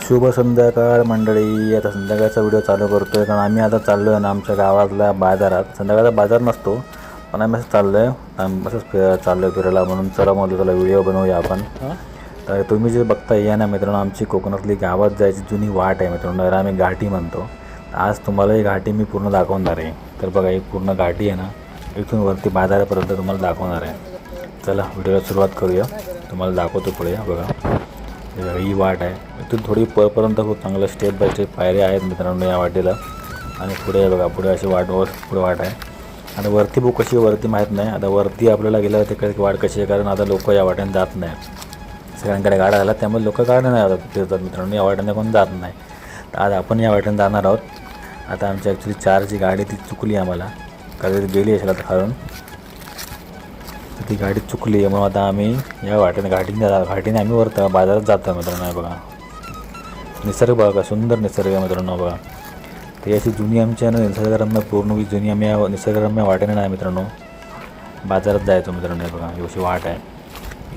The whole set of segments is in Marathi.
शुभ संध्याकाळ मंडळी. आता संध्याकाळचा व्हिडिओ चालू करतो आहे कारण आम्ही आता चाललो आहे ना आमच्या गावातल्या बाजारात. संध्याकाळचा बाजार नसतो पण आम्ही असं चाललो आहे, असंच चाललो आहे फिरायला. म्हणून चला म्हणलं चला व्हिडिओ बनवूया आपण. तर तुम्ही जे बघता या ना मित्रांनो, आमची कोकणातली गावात जायची जुनी वाट आहे मित्रांनो, याला आम्ही घाटी म्हणतो. आज तुम्हाला ही घाटी मी पूर्ण दाखवणार आहे. तर बघा ही पूर्ण घाटी आहे ना, इथून वरती बाजारापर्यंत तुम्हाला दाखवणार आहे. चला व्हिडिओला सुरुवात करूया, तुम्हाला दाखवतो पुढे. बघा ही वाट आहे, इथून थोडी परपर्यंत खूप चांगलं स्टेप बाय स्टेप पायऱ्या आहेत मित्रांनो या वाटेला. आणि पुढे बघा पुढे अशी पुढे वाट आहे. आता वरती बुक कशी वरती माहीत नाही. आता वरती आपल्याला गेल्यावर तिकडे वाट कशी आहे, कारण आता लोक या वाटेने जात नाहीत, सगळ्यांकडे गाड्या झाल्या त्यामुळे लोक गाड्या नाही जातात फिरतात मित्रांनो, या वाटेने कोण जात नाही. तर आज आपण या वाटेने जाणार आहोत. आता आमची ॲक्च्युली 4ची गाडी ती चुकली आम्हाला, कधी गेली असेल आता खालून, ती गाडी चुकली आहे. म्हणून आता आम्ही या घाटीने आम्ही वरतं बाजारात जातो मित्रांनो. बघा निसर्ग बघा, सुंदर निसर्ग मित्रांनो. बघा ती अशी जुनी आमची आहे ना निसर्गरम्य, पूर्ण जुनी आम्ही या निसर्गरम्य वाटेने नाही मित्रांनो बाजारात जायचो मित्रांनो. बघा ही अशी वाट आहे.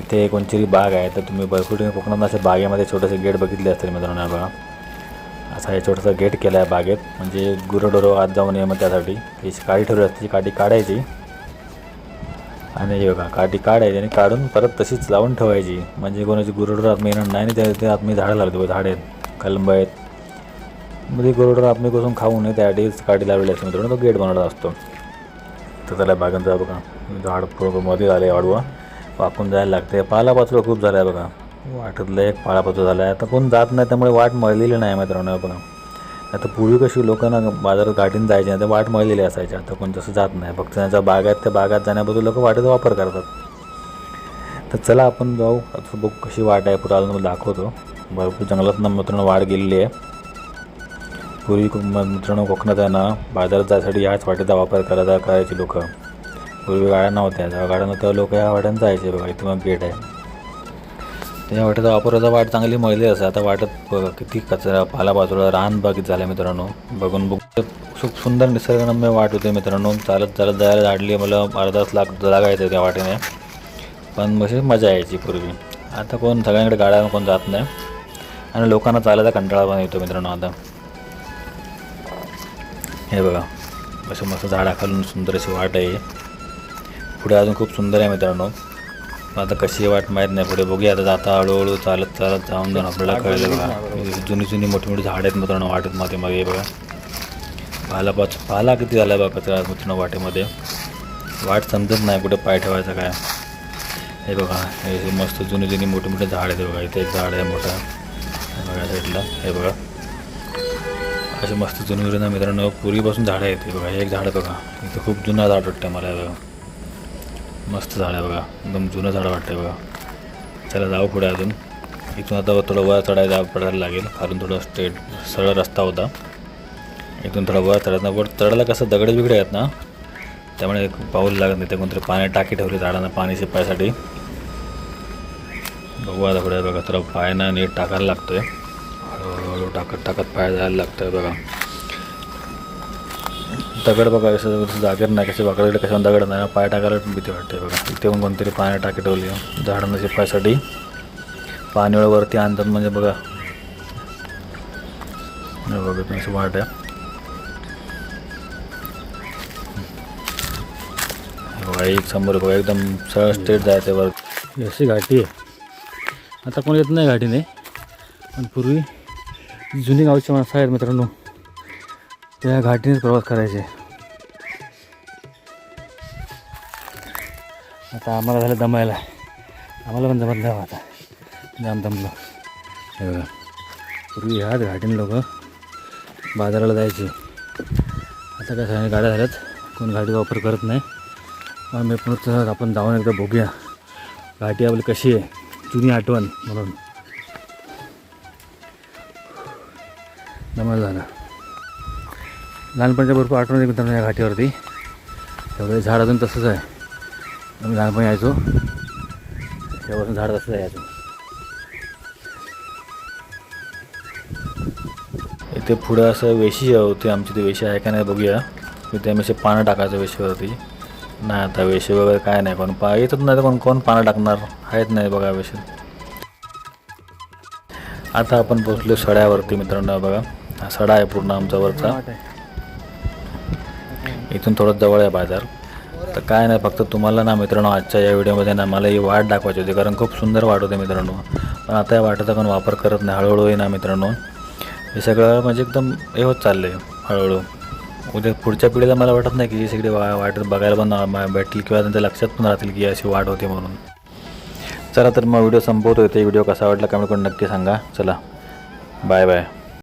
इथे कोणतरी बाग आहे, तर तुम्ही भरपूर कोकणात अशा बागेमध्ये छोटेसे गेट बघितले असतील मित्रांनो. बघा असा हे छोटासा गेट केला आहे बागेत, म्हणजे गुरंढोरं आत जाऊ नये मग त्यासाठी ही काठी ठेवली असते, ती काठी काढायची आणि हे बघा काठी काढायची आणि काढून परत तशीच लावून ठेवायची, म्हणजे कोणाची गुरंढोरं आतमध्ये येणार नाही. आणि त्या आतमध्ये झाडं लागते, झाडं आहेत कलंब आहेत, म्हणजे गुरंढोरं आतमध्ये घुसून खाऊ नये त्यासाठीच काठी लावलेली असते मित्रांनो, तो गेट बनवला असतो. तर त्याला बागांचा बघा झाड पूर्ण मध्ये झाले, वाढवा वाकून जायला लागते. पालापाचोळा खूप झाला आहे बघा, वाटेतलं एक पालापाचोळा झाला आहे. आता कोण जात नाही त्यामुळे वाट मळलेली नाही मित्रांनो. बघा आता पूर्वी कशी लोकांना बाजारात गाठीन जायचे नाही, तर वाट मळलेली असायची. आता कोण तसं जात नाही, फक्त त्यांच्या बाग आहेत त्या बागात जाण्याबद्दल लोक वाटेचा वापर करतात. तर चला आपण जाऊ, आता बघ कशी वाट आहे पुढे अजून दाखवतो. भरपूर जंगलातनं मित्रांनो वाट गेलेली आहे. पूर्वी मित्रांनो कोकणात आहे ना बाजारात जायसाठी ह्याच वाटेचा वापर करायची लोक. पूर्वी गाड्या नव्हत्या, जेव्हा गाड्या नव्हत्या लोक ह्या वाट्यानं जायचे. बघा इथं मग गेट आहे, त्या वाटेचा वापराचा वाट चांगली मळली असते. आता वाटत बघा किती कचरा पालापाचोळा रान बागीत झालं मित्रांनो. बघून खूप सुंदर निसर्गरम्य वाट होते मित्रांनो. चालत चालत जायला झाडली मला अर्धा तास लागायचं त्या वाटेने, पण मशी मजा यायची पूर्वी. आता कोण सगळ्यांकडे गाड्या कोण जात नाही आणि लोकांना चालायचा कंटाळा पण येतो मित्रांनो. आता हे बघा असं मस्त झाडाखालून सुंदर अशी वाट आहे. पुढे अजून खूप सुंदर आहे मित्रांनो. आता कशी वाट माहीत नाही, पुढे बघूया. आता जाता हळूहळू चालत चालत जाऊन आपल्याला कळलं. बघा जुनी मोठी मोठी झाडं आहेत मित्रांनो वाटेत मागे. बघा पाला किती झाला बघा कचरा मित्रांनो वाटेमध्ये. वाट समजत नाही कुठे पाय ठेवायचा काय. हे बघा हे मस्त जुनी मोठी मोठी झाड आहेत. बघा इथे एक झाड आहे मोठा बघा साईडला. हे बघा असे मस्त जुनी ना मित्रांनो पूर्वीपासून झाडं आहेत. बघा हे एक झाड बघा इथं खूप जुनं झाड वाटतं मला. बघा मस्त झाड आहे बघा, एकदम जुनं झाड वाटतं बघा. चला जाऊ पुढे अजून. इथून आता थोडं वर चढायला पडायला लागेल, कारण थोडं सरळ रस्ता होता. इथून थोडं वर चढायला कसं दगड बिगडे आहेत ना, त्यामुळे पाऊल लागत नाही. ते कोणतरी पाण्यात टाकी ठेवली झाडांना पाणी शिपायसाठी. बघू आता पुढे बघा थोडं पायानं नीट टाकायला लागतो आहे, हळूहळू टाकत पाय जायला लागतं आहे. बघा दगड बघा असं जागेर नाही, कसे वाकडे कशा दगड नाही, पाय टाकायला भीती वाटते. बघा इथे पण कोणतरी पाण्यात टाकी ठेवली झाडांना शिपायसाठी. पाणी वरती आणतात म्हणजे बघा बघत असं वाट आहे. बघा एक समोर बघा एकदम सरळ स्ट्रेट जायचं वर. अशी घाटी आहे. आता कोण येत नाही घाटीने, पण पूर्वी जुनी गावची माणसं आहेत मित्रांनो, त्या घाटीनेच प्रवास करायचे. आता आम्हाला झालं दमायला, आम्हाला पण जमत नाही आता, जाम दमलो. हे बघा पूर्वी ह्याच घाटीने लोक बाजाराला जायचे. आता काय सगळ्या गाड्या झाल्यात, कोण गाडीचा वापर करत नाही. आम्ही पण आपण जाऊन एकदा बघूया घाटी आपली कशी आहे, जुनी आठवण म्हणून. दमायला झालं. लहानपणच्या भरपूर आठवण येते मित्रांनो या घाटीवरती. सगळे झाड अजून तसंच आहे, आम्ही लहानपणी यायचो तेव्हापासून झाड तसंच आहे अजून. इथे पुढं असं वेशी होती आमची, ती वेशी आहे का नाही बघूया. तिथे आम्ही असे पानं टाकायचं वेशीवरती. नाही आता वेशी वगैरे काय नाही, कोण येतच नाही तर कोण पानं टाकणार आहेत नाही बघा वेशी. आता आपण पोचलो सड्यावरती मित्रांनो. बघा हा सडा आहे पूर्ण आमचा वरचा. इथून थोडं जवळ आहे बाजार. तर काय नाही, फक्त तुम्हाला ना मित्रांनो आजच्या या व्हिडिओमध्ये ना मला ही वाट दाखवायची होती, कारण खूप सुंदर वाट होते मित्रांनो. पण आता या वाटेचा कोण वापर करत नाही. हळूहळू आहे ना मित्रांनो हे सगळं म्हणजे एकदम हे होत चाललं आहे हळूहळू. उद्या पुढच्या पिढीला मला वाटत नाही की ही सगळी वाट बघायला पण भेटतील किंवा त्यांच्या लक्षात पण राहतील की अशी वाट होती म्हणून. चला तर मग व्हिडिओ संपवतो. इथे व्हिडिओ कसा वाटला कमेंट करून नक्की सांगा. चला बाय बाय.